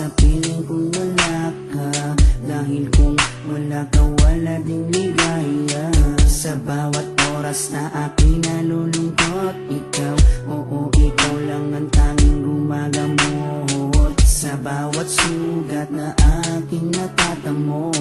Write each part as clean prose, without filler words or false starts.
sa piling kung wala ka. Dahil kung wala ka, wala ding ligaya. Sa bawat oras na aking nalulungkot, ikaw, oo, ikaw lang ang tanging gumagamot. Sa bawat sugat na aking natatamo,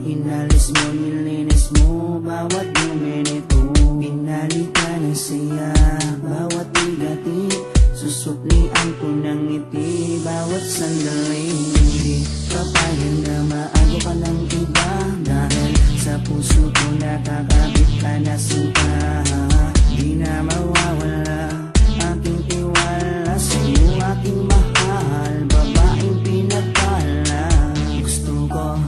inalis mo, nilinis mo bawat dumi nito. Pinalita ng saya bawat igati, susuklian ko ng ngiti bawat sandali. Hindi papayag na maago ka ng iba, dahil sa puso ko nakakabit ka na sinta. Di na mawawala aking tiwala sa'yo, aking mahal, babaeng pinagpala. Gusto ko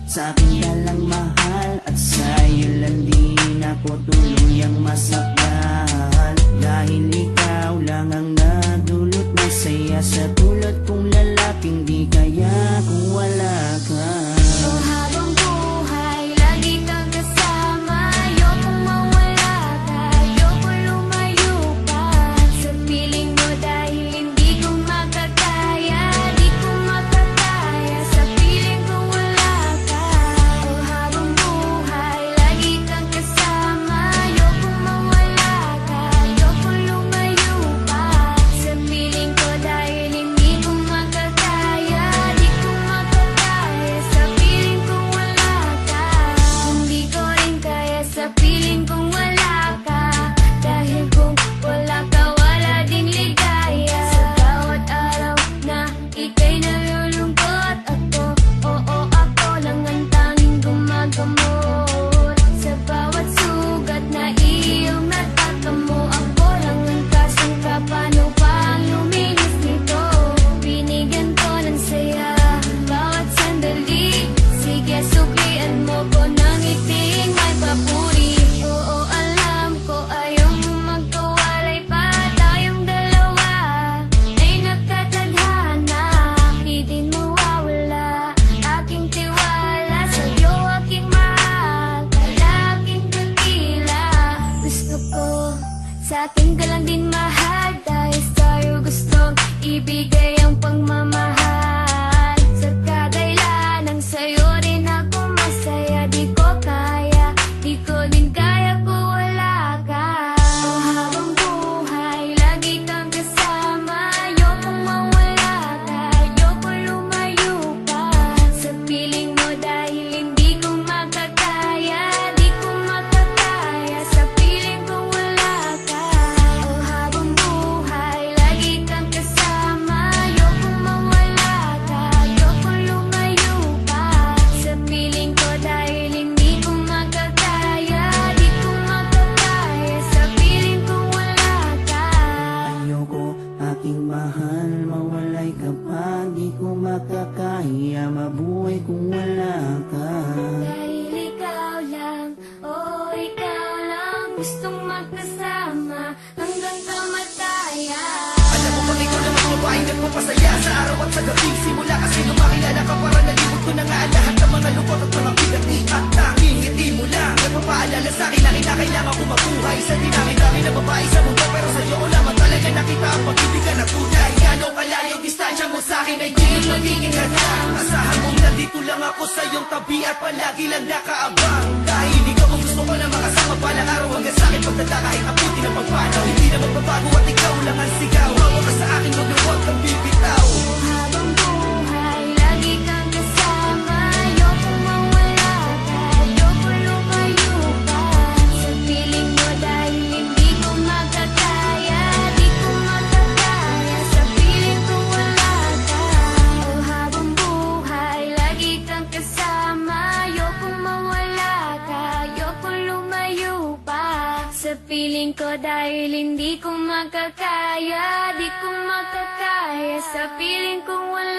sa akin ka lang mahal, at sa'yo lang din ako tuluyang masakal. Dahil ikaw lang ang nadulot ng saya, sa tulad kong lalaking di kaya kung wala ka. Oh, habang buhay, lagi kang kasama. Ayokong mawala ka, ayokong lumayo pa sa piling mo, dahil hindi ko makakaya, di ko makakaya sa piling kung wala ka. Oh, habang buhay, lagi kang kasama. Ayokong mawala ka, ayokong lumayo pa sa piling ko, dahil hindi ko makakaya, di ko makakaya sa piling kung wala ka. Hindi ko rin kaya sa piling kung wala ka, dahil kung wala ka, wala din ligaya. Sa bawat araw na ika'y nalulungkot, ako, oo, ako lang ang tanging gumagamot. Sa bawat sugat na iyong natatamo, ako lang ang kasangka, paano pa ang luminis nito? Binigyan ko ng saya bawat sandali, sige suklian mo ko ng ngiting may papuri. Oo, alam ko ayaw mo magkawalay pa, tayong dalawa ay nagkatadhana. Di din mawawala aking tiwala sa'yo, aking mahal, laging dakila. Gusto ko sa atin ka lang din mahal, dahil sa'yo gustong ibigay ang pagmamahal. Sa kagailanang sa'yo rin ako masaya, di ko kaya, di ko din kaya kung wala ka. Oh, habang buhay, lagi kang kasama. Ayokong mawala ka, ayokong lumayo pa sa piling mo, dahil hindi ko makakaya, di ko makakaya sa piling kung wala ka. Oh, habang buhay, lagi kang kasama. Ayokong mawala ka, ayokong lumayo pa sa piling ko, dahil hindi ko makakaya, di ko makakaya sa piling kung wala ka. Ayoko, aking mahal, mawalay ka pa, di ko makakaya mabuhay kung wala ka. Dahil ikaw lang, oh ikaw lang, gustong magkasama hanggang kamatayan. Alam mo bang ikaw naman babaeng nagpapasaya sa araw at sa gabi? Simula kasi nung makilala ka, para nalibot ko na nga ang lahat ng mga lungkot at mga bigati. At tanging ngiti mo lang nagpapaalala sa'kin na kinakailangan ko mabuhay. Sa dinami-dami na babae sa mundo, pero sa'yo ko lamang talaga nakita ang pag-ibig na tunay. Gano'ng kalayo distansya mo sa'kin ay di yun magiging hadang. Asahan mong nandito lang ako sa iyong tabi at palagi lang nakaabang. Dahil ikaw ang gusto ko na makasama palang araw hanggang sa'kin pagdala kahit abutin ang pagpanaw. Hindi na magbabago at ikaw lang ang sigaw. Hawa ka sa akin, huwag kang bibitaw. Habang buhay, lagi kang kasama. Ayokong mawala ka, ayokong lumayo pa sa piling mo, dahil hindi ko makakaya, di ko makakaya sa piling kung wala ka. Oh, habang buhay, lagi kang kasama. Ayokong mawala ka, ayokong lumayo pa sa piling ko, dahil hindi ko makakaya, di ko makakaya sa piling kung wala